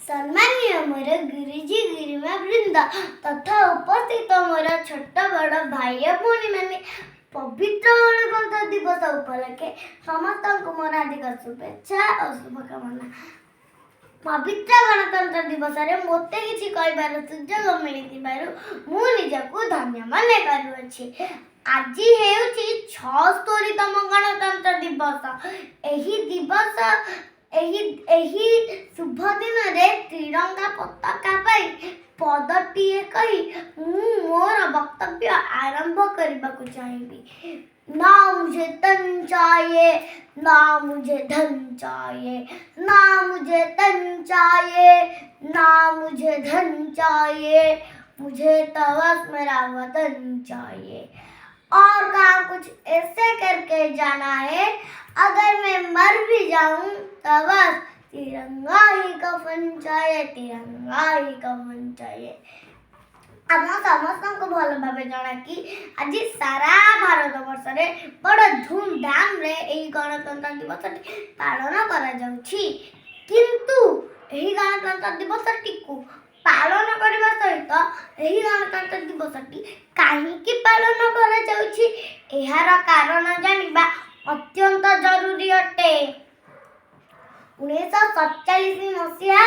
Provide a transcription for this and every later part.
सम्मानीय मोर गुरुजी गुरुमा वृंद तथा उपस्थित मोर छोट बड़ भाई भौणी मैंने पवित्र गणतंत्र दिवस उपलक्षे समस्त मोर हार्दिक शुभेच्छा और शुभकामना। पवित्र गणतंत्र दिवस रे मोते किछि कहबार सुजोग मिलिथिबारु मु निजकु धन्य माने करूछि। आज हेउछि 76तम गणतंत्र दिवस। एही शुभ दिन रे त्रिरंगा पताका पाई पदटीए कही मोर वक्तव्य आरंभ करबाकु चाहिबी। ना मुझे तन चाहिए, ना मुझे धन चाहिए, ना मुझे तन चाहिए, ना मुझे धन चाहिए, मुझे तो बस मेरा वतन चाहिए। और कहा कुछ ऐसे करके जाना है, अगर मैं मर भी जाऊं तो बस तिरंगा ही कफन चाहिए, तिरंगा ही कफन चाहिए। आम समस्त को भल भाव जना कि आज सारा भारत वर्ष रे बड़ धूमधाम रे एही गणतंत्र दिवस पालन करा जाउछि। किंतु एही गणतंत्र दिवस को पालन करबा सहित एही गणतंत्र दिवस काहीकि पालन करा जाउछि एहार कारण जानिबा अत्यंत जरूरी अटे। 1947 मसीहा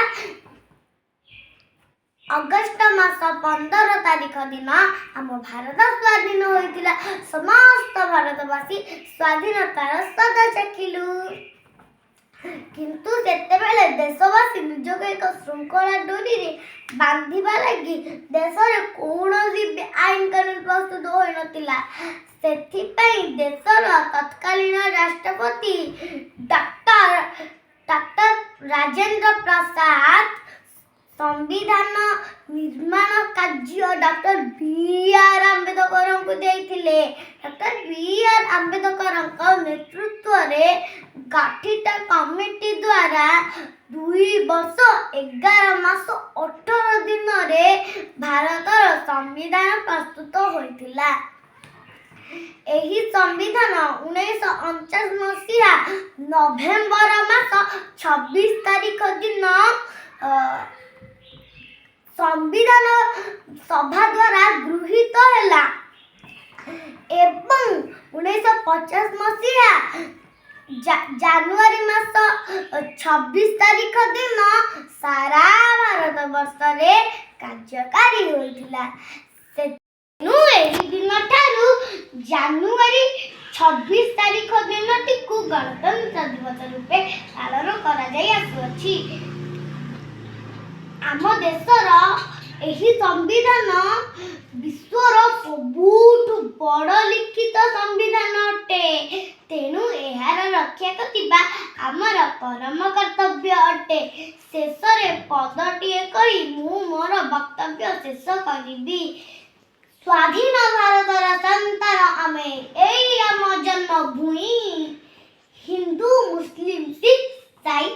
अगस्ट मास 15 तारिख दिन आम भारत स्वाधीन होइतिला। समस्त भारतवासी स्वाधीनतार स्वाद चाखिलु। किंतु सेतेबेले देशवासी निजक एक श्रृंखला डोरी रे बांधिबा लगी देशरे कौनसी आईन कानून प्रस्तुत होई नथिला। सेथिपई देशर तत्कालीन राष्ट्रपति डॉक्टर राजेंद्र प्रसाद संविधान निर्माण कार्य डॉक्टर बी.आर. आंबेडकर को देइथिले। Doctor B R. आंबेडकर नेतृत्व रे गठित कमिटी द्वारा 2 वर्ष 11 मास 18 दिन रे भारतर संविधान प्रस्तुत होइथिला। एही संविधान 1949 मसीहा नवेम्बर मास 26 तारिख दिन संविधान सभा द्वारा गृहीत हैला एवं 1950 मसीहा जनवरी मास 26 तारिख दिन सारा भारत वर्ष रे कार्यकारी होइथिला। तेनु एही दिन ठारू जनवरी 26 तारिख दिनटी को गणतंत्र दिवस रूपे पालन करा जाई आसुछि। आम देशर एही संविधान विश्वर सबुठु बड़ लिखित संविधान अटे। तेणु एहार रक्षा करिबा आमर परम कर्तव्य अटे। शेष रे पदटीए कही मु मोर वक्तव्य शेष करिबी। स्वाधीन भारतर संतान आमे, एई आम जन्मभूमि। हिंदू मुस्लिम सिख ईसाई